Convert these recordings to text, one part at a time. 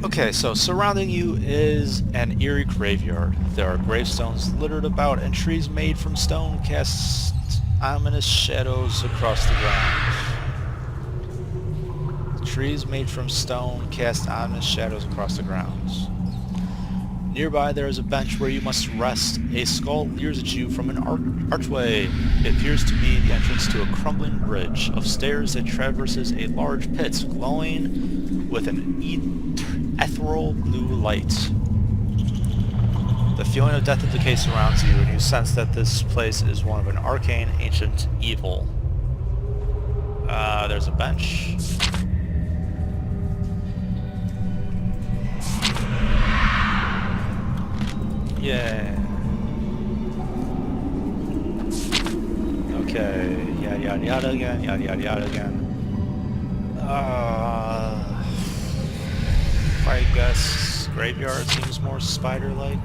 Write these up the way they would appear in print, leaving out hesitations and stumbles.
Okay, so surrounding you is an eerie graveyard. There are gravestones littered about, and trees made from stone cast ominous shadows across the ground. Trees made from stone cast ominous shadows across the grounds. Nearby there is a bench where you must rest. A skull leers at you from an archway. It appears to be the entrance to a crumbling bridge of stairs that traverses a large pit glowing with an ethereal blue light. The feeling of death and decay surrounds you, and you sense that this place is one of an arcane, ancient evil. There's a bench. Yeah. Okay. Yada yada yada again. Yada yada yada again. I guess graveyard seems more spider-like.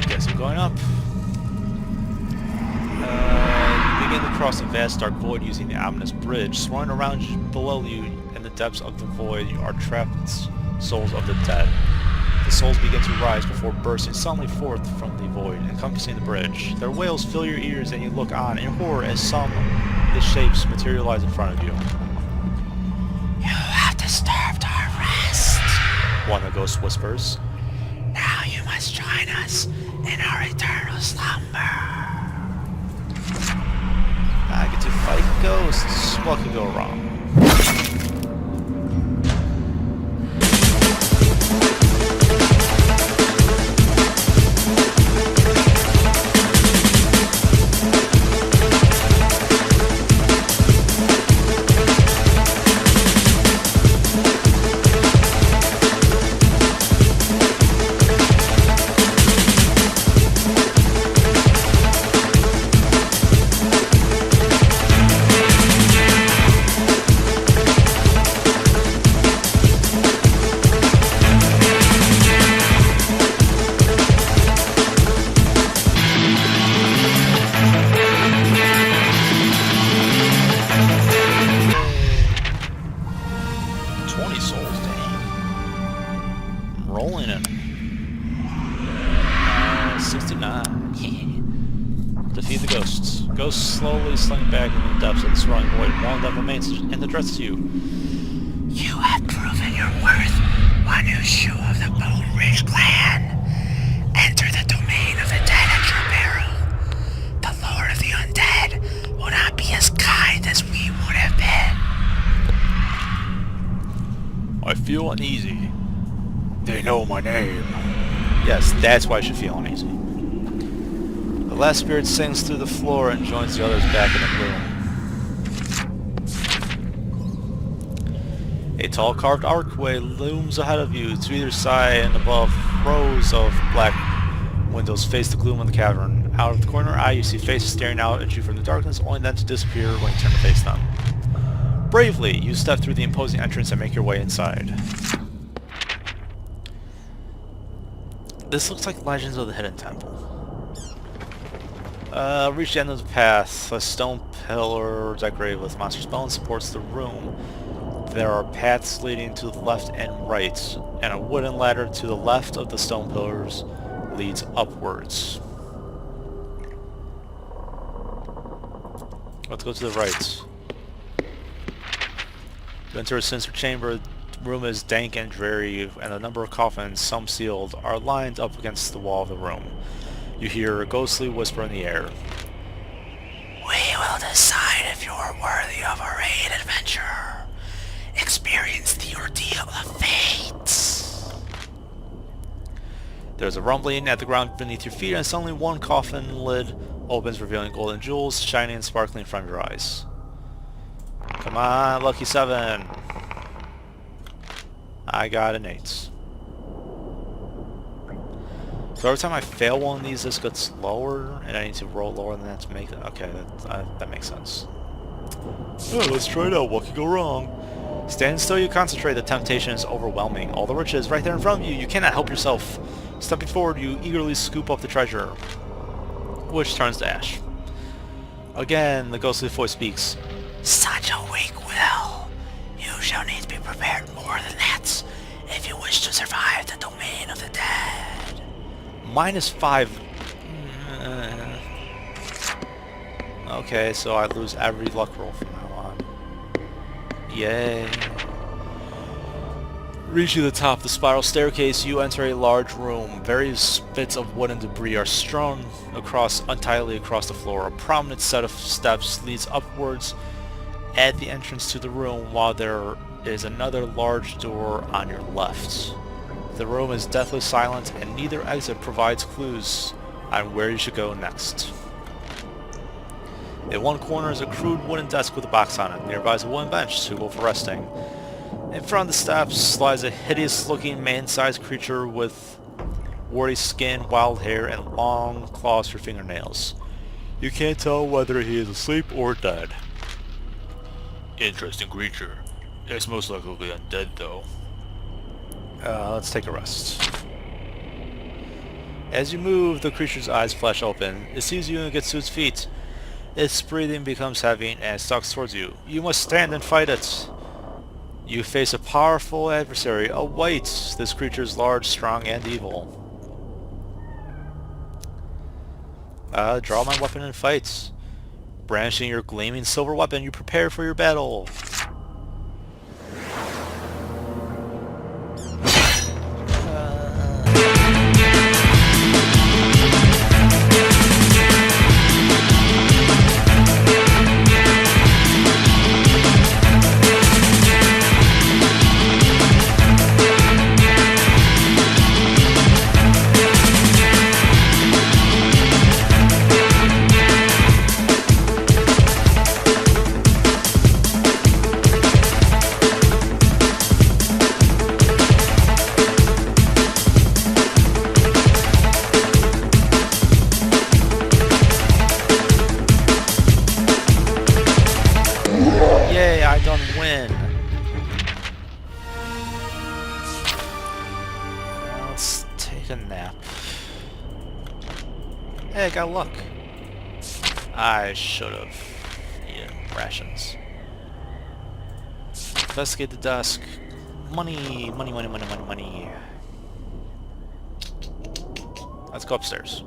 Guess I'm going up. Across a vast dark void using the ominous bridge. Swirling around below you in the depths of the void are trapped souls of the dead. The souls begin to rise before bursting suddenly forth from the void, encompassing the bridge. Their wails fill your ears and you look on in horror as some of the shapes materialize in front of you. You have disturbed our rest, one of the ghosts whispers. Now you must join us in our eternal slumber. I get to fight ghosts. What could go wrong? Rolling in. 69. Defeat the ghosts. Ghosts slowly slink back into the depths of the surrounding void. One of them remains and addresses you. You have proven your worth, one new shoe of the Bone Ridge clan. Enter the domain of the dead at your peril. The Lord of the Undead will not be as kind as we would have been. I feel uneasy. They know my name. Yes, that's why I should feel uneasy. The last spirit sings through the floor and joins the others back in the room. A tall carved archway looms ahead of you. To either side and above, rows of black windows face the gloom of the cavern. Out of the corner eye, you see faces staring out at you from the darkness, only then to disappear when you turn to face them. Bravely, you step through the imposing entrance and make your way inside. This looks like Legends of the Hidden Temple. Reach the end of the path. A stone pillar decorated with monstrous bones supports the room. There are paths leading to the left and right, and a wooden ladder to the left of the stone pillars leads upwards. Let's go to the right. You enter a sinister chamber. The room is dank and dreary, and a number of coffins, some sealed, are lined up against the wall of the room. You hear a ghostly whisper in the air. We will decide if you are worthy of our aid adventure. Experience the ordeal of fates. There's a rumbling at the ground beneath your feet, and suddenly one coffin lid opens, revealing golden jewels shining and sparkling in front of your eyes. Come on, lucky 7. I got an 8. So every time I fail one of these, this gets lower, and I need to roll lower than that to make it. Okay, that makes sense. Oh, let's try it out. What could go wrong? Stand still, you concentrate. The temptation is overwhelming. All the riches right there in front of you. You cannot help yourself. Stepping forward, you eagerly scoop up the treasure. which turns to ash. Again, the ghostly voice speaks. Such a weak will. You shall need to be prepared more than that if you wish to survive the domain of the dead. -5. Okay, so I lose every luck roll from now on. Yay. Reaching the top of the spiral staircase, you enter a large room. Various bits of wood and debris are strewn untidily across the floor. A prominent set of steps leads upwards at the entrance to the room, while there is another large door on your left. The room is deathly silent, and neither exit provides clues on where you should go next. In one corner is a crude wooden desk with a box on it. Nearby is a wooden bench suitable for resting. In front of the steps lies a hideous-looking man-sized creature with warty skin, wild hair, and long claws for fingernails. You can't tell whether he is asleep or dead. Interesting creature. It's most likely undead, though. Let's take a rest. As you move, the creature's eyes flash open. It sees you and gets to its feet. Its breathing becomes heavy and it stalks towards you. You must stand and fight it. You face a powerful adversary, a wight. This creature is large, strong, and evil. Draw my weapon and fight. Brandishing your gleaming silver weapon, you prepare for your battle. Let's take a nap. Hey, I got luck. I should have eaten rations. Investigate the desk. Money, money, money, money, money, money. Let's go upstairs.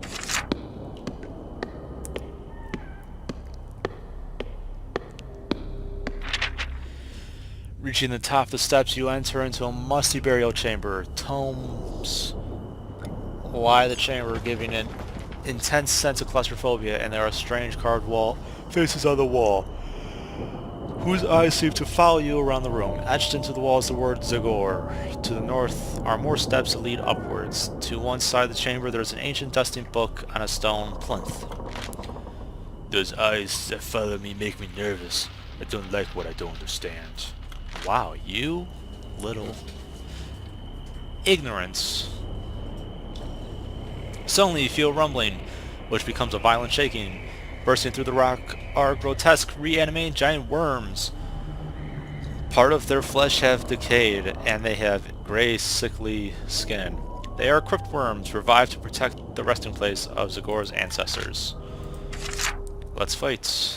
Reaching the top of the steps, you enter into a musty burial chamber. Tomes lie the chamber, giving an intense sense of claustrophobia, and there are strange carved faces on the wall, whose eyes seem to follow you around the room. Etched into the wall is the word Zagor. To the north are more steps that lead upwards. To one side of the chamber there is an ancient dusty book on a stone plinth. Those eyes that follow me make me nervous. I don't like what I don't understand. Wow, you little ignorance. Suddenly you feel rumbling, which becomes a violent shaking. Bursting through the rock are grotesque, reanimating giant worms. Part of their flesh have decayed, and they have gray, sickly skin. They are crypt worms, revived to protect the resting place of Zagor's ancestors. Let's fight.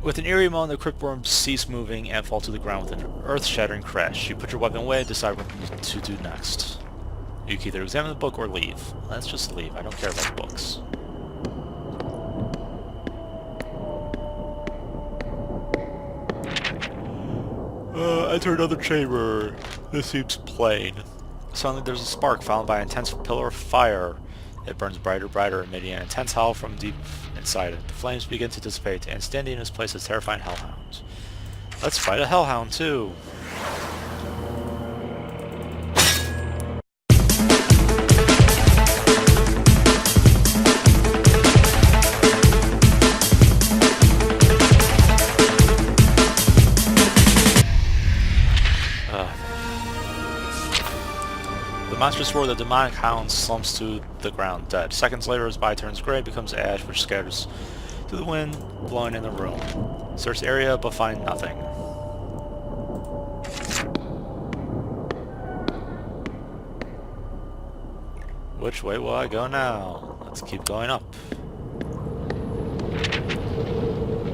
With an eerie moan, the cryptworms cease moving and fall to the ground with an earth-shattering crash. You put your weapon away and decide what to do next. You can either examine the book or leave. Let's just leave. I don't care about the books. Enter another chamber. This seems plain. Suddenly there's a spark followed by an intense pillar of fire. It burns brighter, emitting an intense howl from deep inside it. The flames begin to dissipate, and standing in its place is a terrifying hellhound. Let's fight a hellhound too! The monstrous roar of the demonic hound slumps to the ground dead. Seconds later, his body turns gray, becomes ash, which scatters to the wind blowing in the room. Search the area, but find nothing. Which way will I go now? Let's keep going up.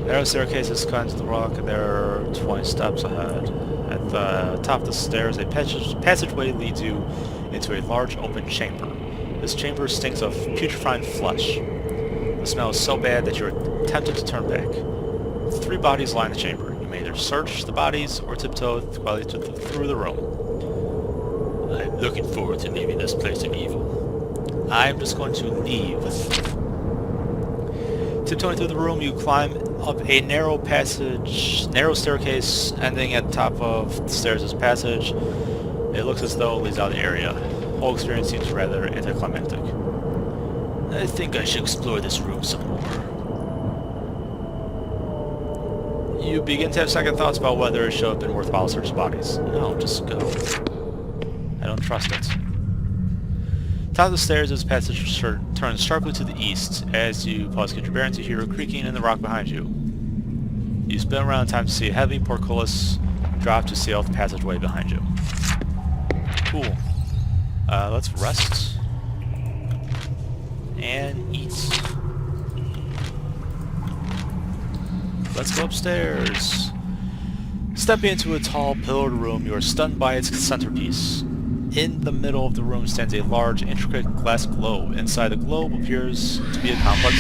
Narrow staircases cut into the rock, and there are 20 steps ahead. At the top of the stairs, a passageway leads you into a large open chamber. This chamber stinks of putrefying flesh. The smell is so bad that you're tempted to turn back. 3 bodies line the chamber. You may either search the bodies or tiptoe quietly through the room. I'm looking forward to leaving this place of evil. I'm just going to leave. Tiptoeing through the room, you climb up a narrow staircase ending at the top of the stairs' passage. It looks as though it leads out of the area. The whole experience seems rather anticlimactic. I think I should explore this room some more. You begin to have second thoughts about whether it should have been worthwhile to search bodies. No, just go. I don't trust it. Top of the stairs, this passage turns sharply to the east. As you pause to get your bearings, you hear a creaking in the rock behind you. You spin around in time to see a heavy portcullis drop to seal the passageway behind you. Cool. Let's rest. And eat. Let's go upstairs. Stepping into a tall, pillared room, you are stunned by its centerpiece. In the middle of the room stands a large, intricate glass globe. Inside the globe appears to be a complex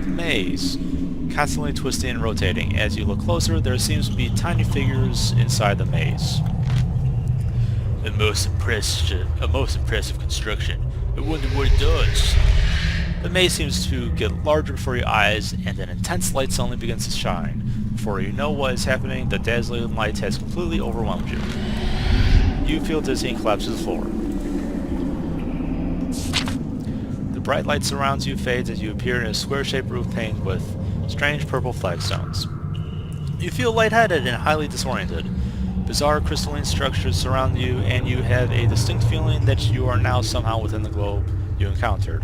maze, constantly twisting and rotating. As you look closer, there seems to be tiny figures inside the maze. A most impressive construction. I wonder what it does. The maze seems to get larger before your eyes, and an intense light suddenly begins to shine. Before you know what is happening, the dazzling light has completely overwhelmed you. You feel dizzy and collapse to the floor. The bright light surrounds you fades as you appear in a square-shaped roof painted with strange purple flagstones. You feel lightheaded and highly disoriented. Bizarre crystalline structures surround you, and you have a distinct feeling that you are now somehow within the globe you encountered.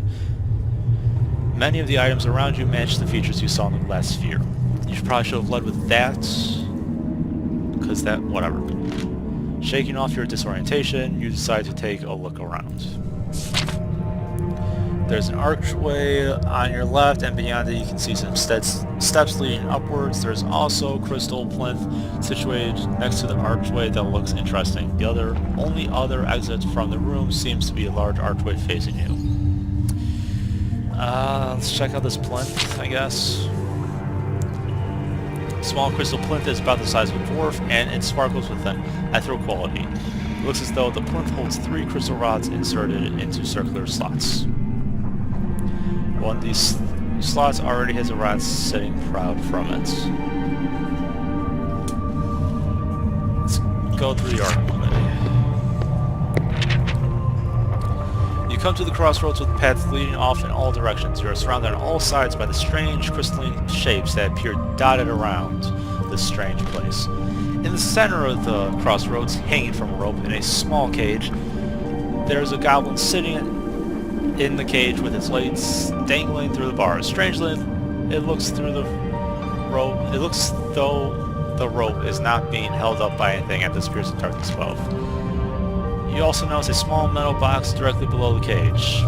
Many of the items around you match the features you saw in the last sphere. You probably should have led with that, because that, whatever. Shaking off your disorientation, you decide to take a look around. There's an archway on your left, and beyond it you can see some steps leading upwards. There's also a crystal plinth situated next to the archway that looks interesting. The only other exit from the room seems to be a large archway facing you. Let's check out this plinth, I guess. Small crystal plinth is about the size of a dwarf, and it sparkles with an ethereal quality. It looks as though the plinth holds 3 crystal rods inserted into circular slots. One of these slots already has a rod sitting proud from it. Let's go through the archway. You come to the crossroads with paths leading off in all directions. You are surrounded on all sides by the strange crystalline shapes that appear dotted around this strange place. In the center of the crossroads, hanging from a rope in a small cage, there is a goblin sitting in the cage with its legs dangling through the bars. Strangely, it looks though the rope is not being held up by anything at this piercing darkness above. You also notice a small metal box directly below the cage.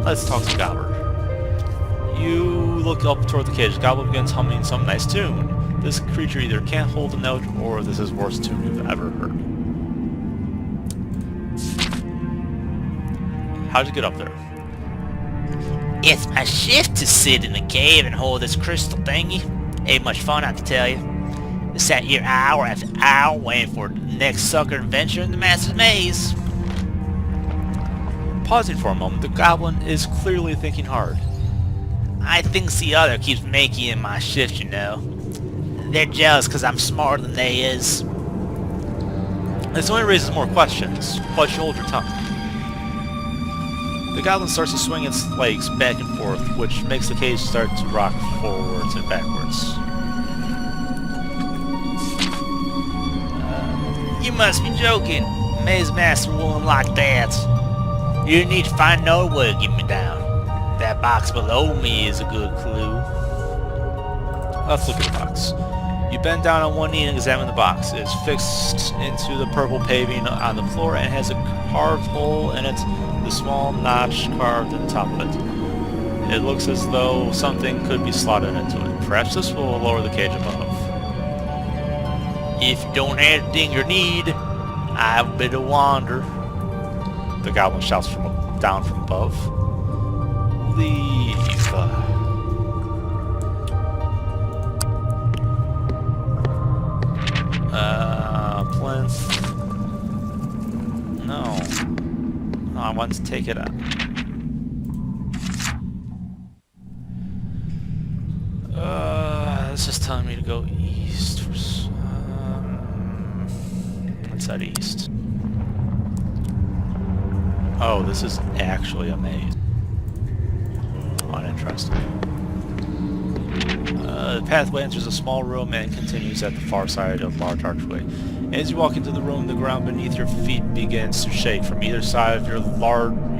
Let's talk to the Gobbler. You look up toward the cage. The Gobbler begins humming some nice tune. This creature either can't hold a note, or this is the worst tune you've ever heard. How'd you get up there? It's my shift to sit in a cave and hold this crystal thingy. Ain't much fun, I can tell you. I sat here hour after hour waiting for the next sucker adventure in the Master's Maze. Pausing for a moment, the goblin is clearly thinking hard. I think the other keeps making it my shift, you know. They're jealous because I'm smarter than they is. This only raises more questions. Why should you hold your tongue? The goblin starts to swing its legs back and forth, which makes the cage start to rock forwards and backwards. You must be joking. Maze Master will unlock that. You need to find another way to get me down. That box below me is a good clue. Let's look at the box. You bend down on one knee and examine the box. It is fixed into the purple paving on the floor and has a carved hole in it, the small notch carved in the top of it. It looks as though something could be slotted into it. Perhaps this will lower the cage above. If you don't have everything you need, I've been a wander. The goblin shouts down from above. Leave. Plinth. No. Oh, I want to take it out. This is telling me to go east for some... let's head east. Oh, this is actually a maze. Uninteresting. The pathway enters a small room and continues at the far side of a large archway. As you walk into the room, the ground beneath your feet begins to shake. From either side of your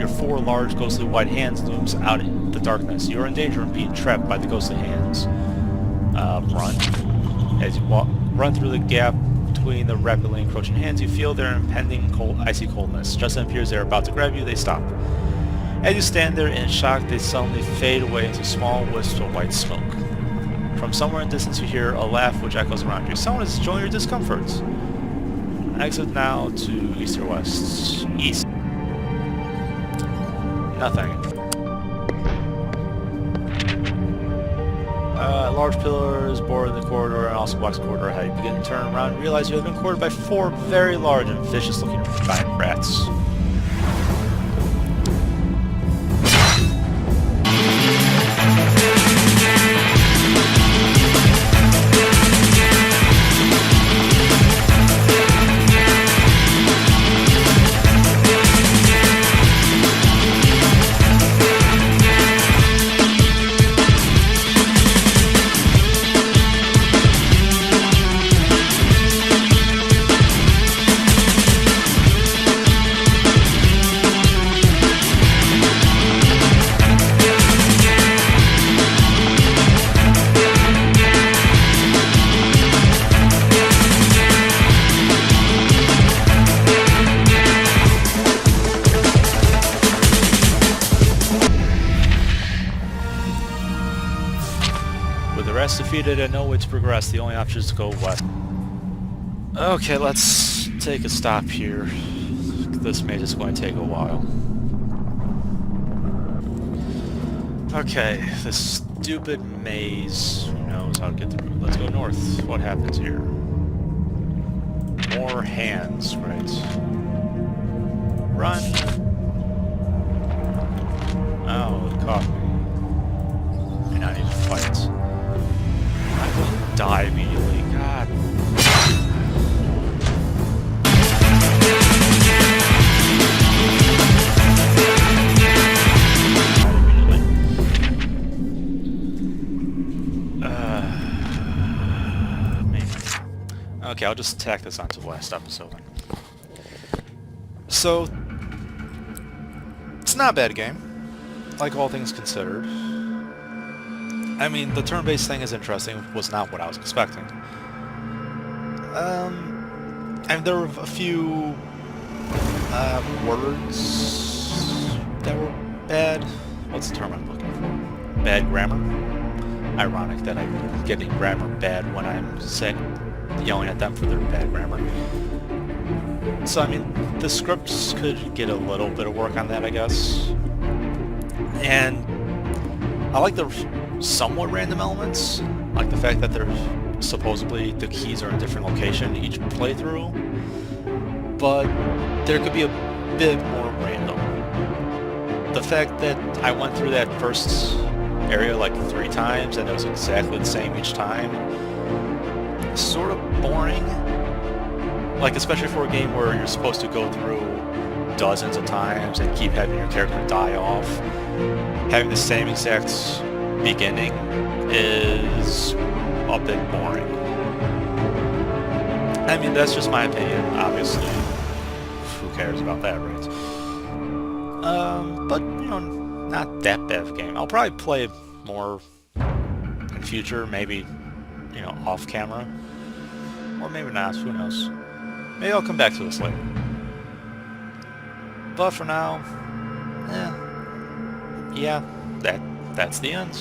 four large ghostly white hands looms out in the darkness. You are in danger of being trapped by the ghostly hands. Run. As you run through the gap between the rapidly encroaching hands, you feel their impending icy coldness. Just as it appears they are about to grab you, they stop. As you stand there in shock, they suddenly fade away into small wisps of white smoke. From somewhere in the distance you hear a laugh which echoes around you. Someone is enjoying your discomforts. Exit now to east or west. East. Nothing. Large pillars border the corridor and also blocks the corridor ahead. You begin to turn around and realize you have been cornered by 4 very large and vicious-looking giant rats. Defeated and no way to progress. The only option is to go west. Okay, let's take a stop here. This maze is going to take a while. Okay, this stupid maze. Who knows how to get through? Let's go north. What happens here? More hands, right? Run! Oh, it caught me. And I need to fight. Die immediately. God. Okay, I'll just tack this onto the last episode. So, it's not a bad game, like all things considered. I mean, the turn-based thing is interesting. Was not what I was expecting. And there were a few words that were bad. What's the term I'm looking for? Bad grammar. Ironic that I'm getting grammar bad when I'm yelling at them for their bad grammar. So I mean, the scripts could get a little bit of work on that, I guess. And I like the somewhat random elements, like the fact that there's supposedly the keys are in a different location each playthrough, but there could be a bit more random. The fact that I went through that first area like 3 times and it was exactly the same each time, sort of boring. Like, especially for a game where you're supposed to go through dozens of times and keep having your character die off, having the same exact beginning is a bit boring. I mean, that's just my opinion, obviously. Who cares about that, right? But, you know, not that bad of a game. I'll probably play more in future, maybe, you know, off camera. Or maybe not, who knows. Maybe I'll come back to this later. But for now, yeah, that's the end.